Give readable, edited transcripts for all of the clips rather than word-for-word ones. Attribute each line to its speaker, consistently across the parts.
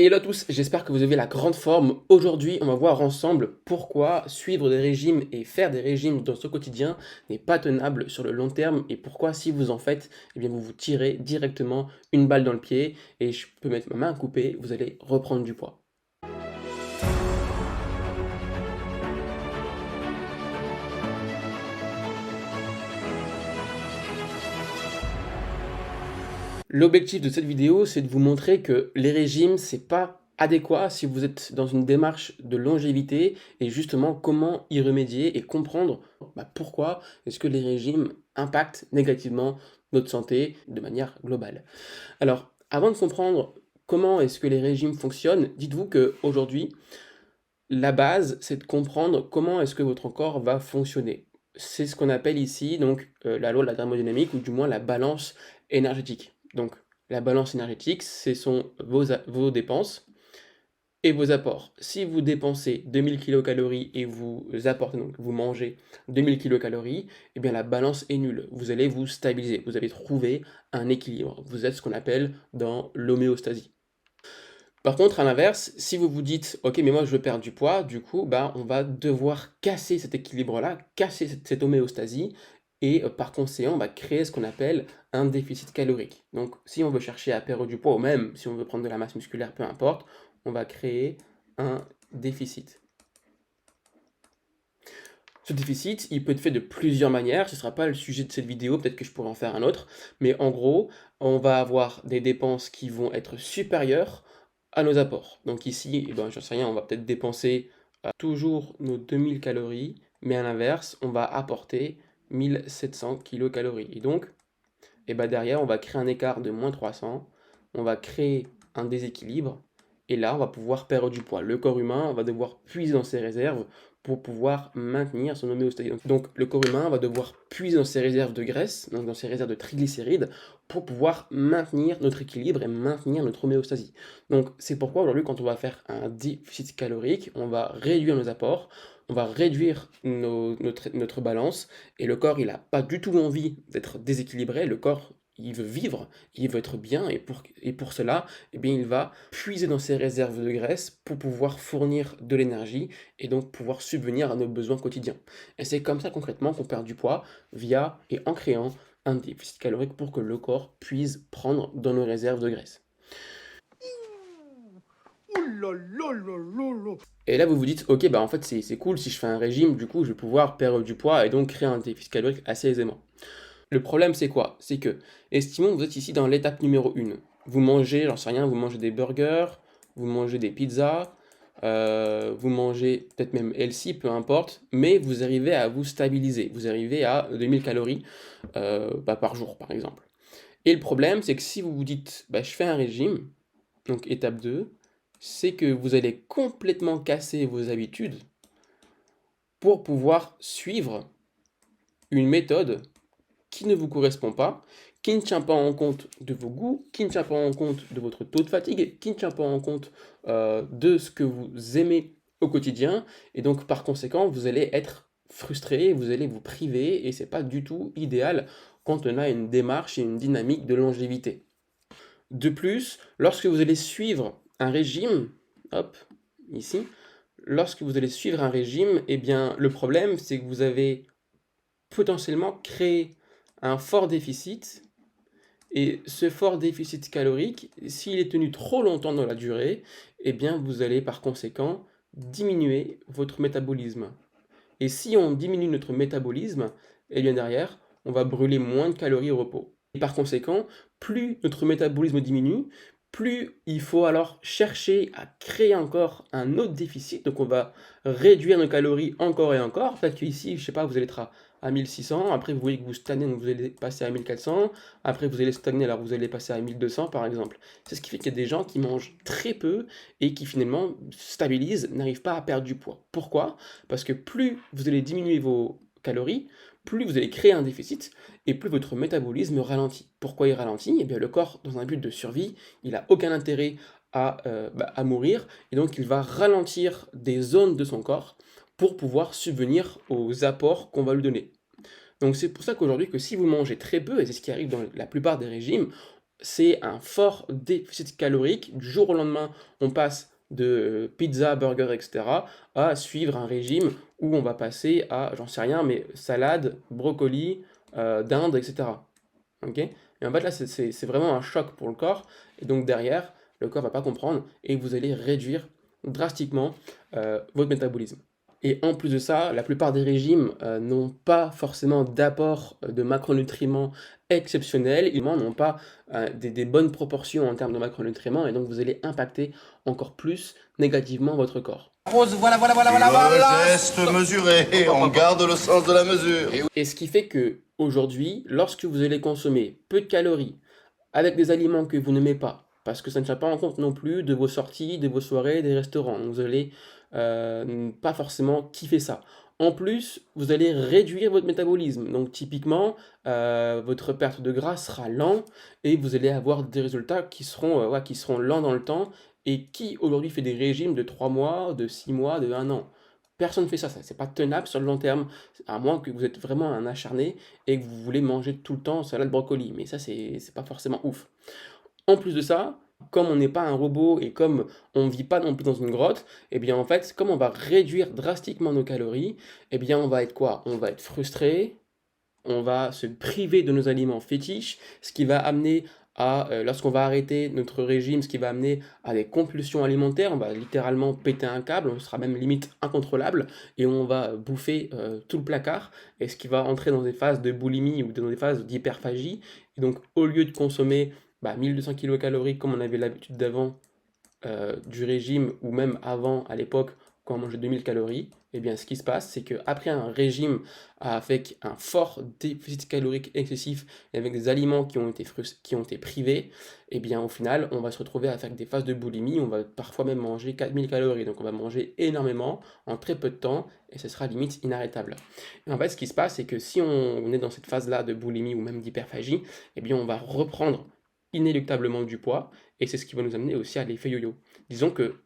Speaker 1: Hello à tous, j'espère que vous avez la grande forme. Aujourd'hui, on va voir ensemble pourquoi suivre des régimes et faire des régimes dans ce quotidien n'est pas tenable sur le long terme et pourquoi si vous en faites, eh bien vous vous tirez directement une balle dans le pied et je peux mettre ma main à couper, vous allez reprendre du poids. L'objectif de cette vidéo, c'est de vous montrer que les régimes, c'est pas adéquat si vous êtes dans une démarche de longévité et justement comment y remédier et comprendre pourquoi est-ce que les régimes impactent négativement notre santé de manière globale. Alors, avant de comprendre comment est-ce que les régimes fonctionnent, dites-vous qu'aujourd'hui, la base, c'est de comprendre comment est-ce que votre corps va fonctionner. C'est ce qu'on appelle ici donc la loi de la thermodynamique ou du moins la balance énergétique. Donc la balance énergétique, ce sont vos dépenses et vos apports. Si vous dépensez 2000 kilocalories et vous apportez, donc vous mangez 2000 kilocalories, eh bien la balance est nulle. Vous allez vous stabiliser, vous allez trouver un équilibre. Vous êtes ce qu'on appelle dans l'homéostasie. Par contre, à l'inverse, si vous vous dites: «OK, mais moi je veux perdre du poids», du coup, on va devoir casser cet équilibre-là, casser cette homéostasie et par conséquent, on va créer ce qu'on appelle un déficit calorique. Donc si on veut chercher à perdre du poids ou même si on veut prendre de la masse musculaire, peu importe, on va créer un déficit. Ce déficit, il peut être fait de plusieurs manières, ce ne sera pas le sujet de cette vidéo, peut-être que je pourrais en faire un autre, mais en gros, on va avoir des dépenses qui vont être supérieures à nos apports. Donc ici, j'en sais rien, on va peut-être dépenser toujours nos 2000 calories, mais à l'inverse, on va apporter 1700 kilocalories. Et donc, derrière, on va créer un écart de moins 300, on va créer un déséquilibre, et là, on va pouvoir perdre du poids. Le corps humain va devoir puiser dans ses réserves pour pouvoir maintenir son homéostasie. Donc, le corps humain va devoir puiser dans ses réserves de graisse, donc dans ses réserves de triglycérides, pour pouvoir maintenir notre équilibre et maintenir notre homéostasie. Donc, c'est pourquoi aujourd'hui, quand on va faire un déficit calorique, on va réduire nos apports, on va réduire notre balance, et le corps, il n'a pas du tout envie d'être déséquilibré. Le corps, il veut vivre, il veut être bien, et pour cela, il va puiser dans ses réserves de graisse pour pouvoir fournir de l'énergie et donc pouvoir subvenir à nos besoins quotidiens. Et c'est comme ça concrètement qu'on perd du poids via et en créant un déficit calorique pour que le corps puisse prendre dans nos réserves de graisse. Et là, vous vous dites: «OK, en fait, c'est cool, si je fais un régime, du coup, je vais pouvoir perdre du poids et donc créer un déficit calorique assez aisément». Le problème, c'est quoi? C'est que, estimons que vous êtes ici dans l'étape numéro 1. Vous mangez, j'en sais rien, vous mangez des burgers, vous mangez des pizzas, vous mangez peut-être même healthy, peu importe, mais vous arrivez à vous stabiliser. Vous arrivez à 2000 calories par jour, par exemple. Et le problème, c'est que si vous vous dites: «Je fais un régime», donc étape 2, c'est que vous allez complètement casser vos habitudes pour pouvoir suivre une méthode qui ne vous correspond pas, qui ne tient pas en compte de vos goûts, qui ne tient pas en compte de votre taux de fatigue, qui ne tient pas en compte de ce que vous aimez au quotidien, et donc par conséquent, vous allez être frustré, vous allez vous priver, et c'est pas du tout idéal quand on a une démarche et une dynamique de longévité. De plus, lorsque vous allez suivre un régime, hop, ici, lorsque vous allez suivre un régime, le problème, c'est que vous avez potentiellement créé un fort déficit, et ce fort déficit calorique, s'il est tenu trop longtemps dans la durée, vous allez par conséquent diminuer votre métabolisme. Et si on diminue notre métabolisme, derrière, on va brûler moins de calories au repos. Et par conséquent, plus notre métabolisme diminue, plus il faut alors chercher à créer encore un autre déficit. Donc on va réduire nos calories encore et encore. Peut-être qu'ici, je sais pas, vous allez être à 1600, après vous voyez que vous stagnez, donc vous allez passer à 1400, après vous allez stagner, alors vous allez passer à 1200 par exemple. C'est ce qui fait qu'il y a des gens qui mangent très peu et qui finalement stabilisent, n'arrivent pas à perdre du poids. Pourquoi? Parce que plus vous allez diminuer vos calories, plus vous allez créer un déficit et plus votre métabolisme ralentit. Pourquoi il ralentit? Le corps, dans un but de survie, il n'a aucun intérêt à mourir, et donc il va ralentir des zones de son corps pour pouvoir subvenir aux apports qu'on va lui donner. Donc c'est pour ça qu'aujourd'hui, que si vous mangez très peu, et c'est ce qui arrive dans la plupart des régimes, c'est un fort déficit calorique. Du jour au lendemain, on passe de pizza, burger, etc., à suivre un régime où on va passer à, j'en sais rien, mais salade, brocoli, dinde, etc. Ok? Et en fait, là, c'est vraiment un choc pour le corps. Et donc, derrière, le corps va pas comprendre et vous allez réduire drastiquement votre métabolisme. Et en plus de ça, la plupart des régimes n'ont pas forcément d'apport de macronutriments exceptionnels. Ils n'ont pas des bonnes proportions en termes de macronutriments et donc vous allez impacter encore plus négativement votre corps.
Speaker 2: Rose, voilà, voilà, voilà, voilà, voilà.
Speaker 3: Le geste mesuré, on garde le sens de la mesure.
Speaker 1: Et ce qui fait que aujourd'hui, lorsque vous allez consommer peu de calories, avec des aliments que vous n'aimez pas, parce que ça ne tient pas en compte non plus de vos sorties, de vos soirées, des restaurants. Donc vous allez pas forcément kiffer ça. En plus, vous allez réduire votre métabolisme. Donc typiquement, votre perte de gras sera lent et vous allez avoir des résultats qui seront lents dans le temps. Et qui aujourd'hui fait des régimes de 3 mois, de 6 mois, de 1 an? Personne ne fait ça, c'est pas tenable sur le long terme, à moins que vous êtes vraiment un acharné et que vous voulez manger tout le temps salade brocoli, mais ça c'est pas forcément ouf. En plus de ça, comme on n'est pas un robot et comme on ne vit pas non plus dans une grotte, et bien en fait, comme on va réduire drastiquement nos calories, et bien on va être quoi? On va être frustré, on va se priver de nos aliments fétiches, ce qui va amener à, lorsqu'on va arrêter notre régime, ce qui va amener à des compulsions alimentaires, on va littéralement péter un câble, on sera même limite incontrôlable et on va bouffer tout le placard, et ce qui va entrer dans des phases de boulimie ou dans des phases d'hyperphagie. Et donc au lieu de consommer 1200 kilocalories comme on avait l'habitude d'avant, du régime ou même avant, à l'époque, quand on mangeait 2000 calories, eh bien, ce qui se passe, c'est qu'après un régime avec un fort déficit calorique excessif et avec des aliments qui ont été privés, eh bien, au final, on va se retrouver avec des phases de boulimie, on va parfois même manger 4000 calories. Donc, on va manger énormément en très peu de temps et ce sera limite inarrêtable. Et en fait, ce qui se passe, c'est que si on est dans cette phase-là de boulimie ou même d'hyperphagie, eh bien, on va reprendre inéluctablement du poids et c'est ce qui va nous amener aussi à l'effet yo-yo. Disons que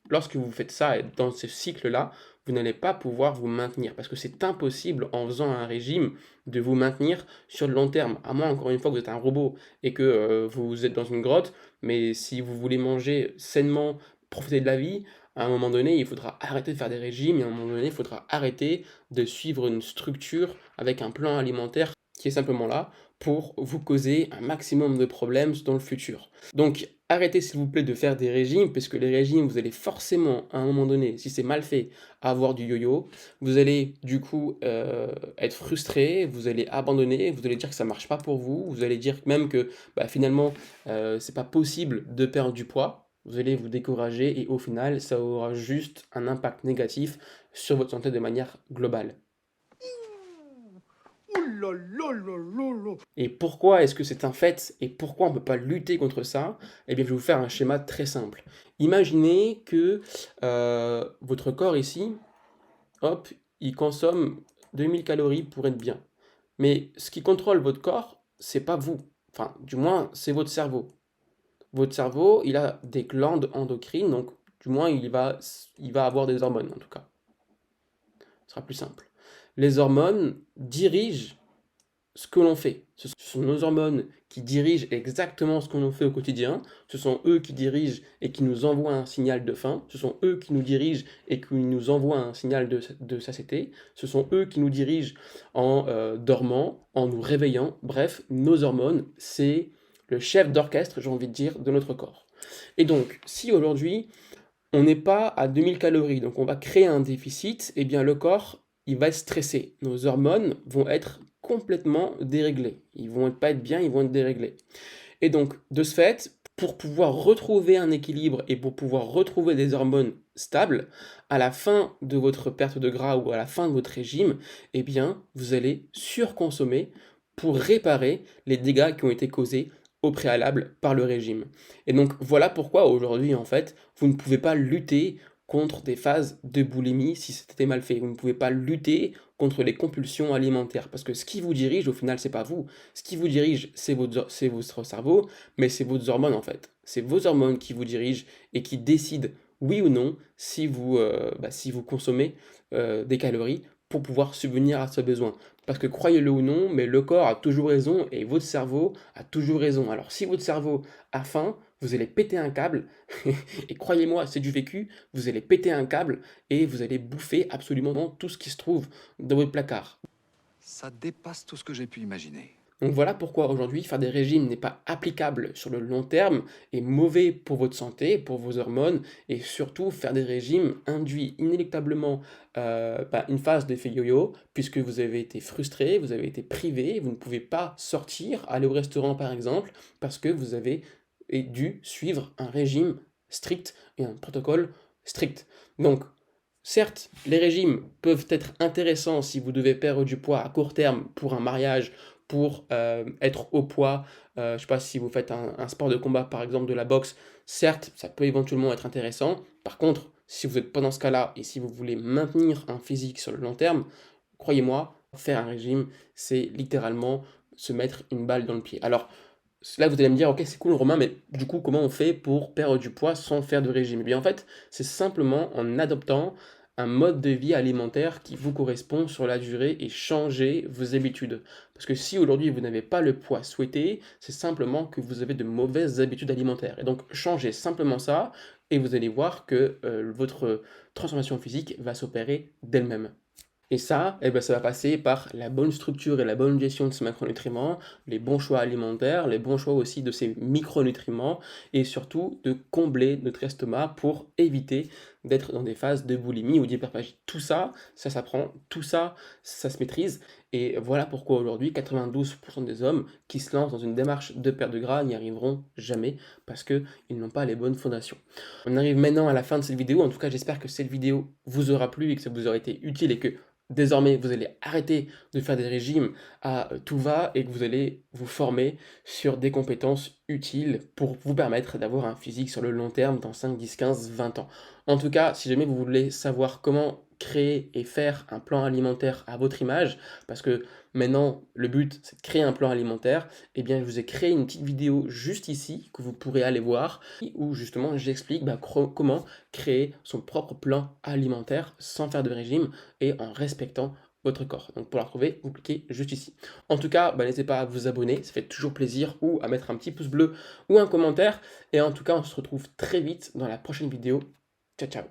Speaker 1: lorsque vous faites ça et dans ce cycle-là, vous n'allez pas pouvoir vous maintenir parce que c'est impossible en faisant un régime de vous maintenir sur le long terme. À moins, encore une fois, que vous êtes un robot et que vous êtes dans une grotte, mais si vous voulez manger sainement, profiter de la vie, à un moment donné, il faudra arrêter de faire des régimes et à un moment donné, il faudra arrêter de suivre une structure avec un plan alimentaire qui est simplement là pour vous causer un maximum de problèmes dans le futur. Donc arrêtez s'il vous plaît de faire des régimes, parce que les régimes, vous allez forcément, à un moment donné, si c'est mal fait, avoir du yo-yo. Vous allez du coup être frustré, vous allez abandonner, vous allez dire que ça marche pas pour vous, vous allez dire même que finalement, c'est pas possible de perdre du poids. Vous allez vous décourager et au final, ça aura juste un impact négatif sur votre santé de manière globale. Et pourquoi est-ce que c'est un fait et pourquoi on ne peut pas lutter contre ça? Eh bien, je vais vous faire un schéma très simple. Imaginez que votre corps ici, hop, il consomme 2000 calories pour être bien. Mais ce qui contrôle votre corps, c'est pas vous. Enfin, du moins, c'est votre cerveau. Votre cerveau, il a des glandes endocrines, donc du moins, il va avoir des hormones en tout cas. Ce sera plus simple. Les hormones dirigent ce que l'on fait. Ce sont nos hormones qui dirigent exactement ce qu'on fait au quotidien. Ce sont eux qui dirigent et qui nous envoient un signal de faim. Ce sont eux qui nous dirigent et qui nous envoient un signal de satiété. Ce sont eux qui nous dirigent en dormant, en nous réveillant. Bref, nos hormones, c'est le chef d'orchestre, j'ai envie de dire, de notre corps. Et donc, si aujourd'hui, on n'est pas à 2000 calories, donc on va créer un déficit, eh bien le corps, il va être stressé. Nos hormones vont être complètement déréglées. Ils vont pas être bien, ils vont être déréglés. Et donc, de ce fait, pour pouvoir retrouver un équilibre et pour pouvoir retrouver des hormones stables, à la fin de votre perte de gras ou à la fin de votre régime, eh bien, vous allez surconsommer pour réparer les dégâts qui ont été causés au préalable par le régime. Et donc, voilà pourquoi aujourd'hui, en fait, vous ne pouvez pas lutter contre des phases de boulimie si c'était mal fait. Vous ne pouvez pas lutter contre les compulsions alimentaires parce que ce qui vous dirige, au final, c'est pas vous. Ce qui vous dirige, c'est votre cerveau, mais c'est vos hormones en fait. C'est vos hormones qui vous dirigent et qui décident, oui ou non, si vous consommez des calories pour pouvoir subvenir à ce besoin. Parce que croyez-le ou non, mais le corps a toujours raison et votre cerveau a toujours raison. Alors si votre cerveau a faim, vous allez péter un câble, et croyez-moi, c'est du vécu, vous allez péter un câble et vous allez bouffer absolument tout ce qui se trouve dans votre placard.
Speaker 2: Ça dépasse tout ce que j'ai pu imaginer.
Speaker 1: Donc voilà pourquoi aujourd'hui faire des régimes n'est pas applicable sur le long terme et mauvais pour votre santé, pour vos hormones, et surtout faire des régimes induit inéluctablement une phase d'effet yo-yo, puisque vous avez été frustré, vous avez été privé, vous ne pouvez pas sortir, aller au restaurant par exemple, parce que vous avez dû suivre un régime strict et un protocole strict. Donc certes, les régimes peuvent être intéressants si vous devez perdre du poids à court terme pour un mariage, pour être au poids, je ne sais pas si vous faites un sport de combat, par exemple de la boxe, certes, ça peut éventuellement être intéressant. Par contre, si vous n'êtes pas dans ce cas-là et si vous voulez maintenir un physique sur le long terme, croyez-moi, faire un régime, c'est littéralement se mettre une balle dans le pied. Alors, là, vous allez me dire, ok, c'est cool, Romain, mais du coup, comment on fait pour perdre du poids sans faire de régime? Eh bien, en fait, c'est simplement en adoptant un mode de vie alimentaire qui vous correspond sur la durée et changer vos habitudes. Parce que si aujourd'hui vous n'avez pas le poids souhaité, c'est simplement que vous avez de mauvaises habitudes alimentaires. Et donc, changez simplement ça et vous allez voir que votre transformation physique va s'opérer d'elle-même. Et ça, ça va passer par la bonne structure et la bonne gestion de ces macronutriments, les bons choix alimentaires, les bons choix aussi de ces micronutriments, et surtout de combler notre estomac pour éviter d'être dans des phases de boulimie ou d'hyperphagie. Tout ça, ça s'apprend, tout ça, ça se maîtrise, et voilà pourquoi aujourd'hui 92% des hommes qui se lancent dans une démarche de perte de gras n'y arriveront jamais, parce qu'ils n'ont pas les bonnes fondations. On arrive maintenant à la fin de cette vidéo, en tout cas j'espère que cette vidéo vous aura plu et que ça vous aura été utile et que désormais, vous allez arrêter de faire des régimes à tout va et que vous allez vous former sur des compétences utiles pour vous permettre d'avoir un physique sur le long terme dans 5, 10, 15, 20 ans. En tout cas, si jamais vous voulez savoir comment créer et faire un plan alimentaire à votre image, parce que maintenant le but c'est de créer un plan alimentaire, eh bien je vous ai créé une petite vidéo juste ici que vous pourrez aller voir où justement j'explique comment créer son propre plan alimentaire sans faire de régime et en respectant votre corps. Donc pour la retrouver, vous cliquez juste ici. En tout cas, n'hésitez pas à vous abonner, ça fait toujours plaisir, ou à mettre un petit pouce bleu ou un commentaire. Et en tout cas, on se retrouve très vite dans la prochaine vidéo. Ciao, ciao.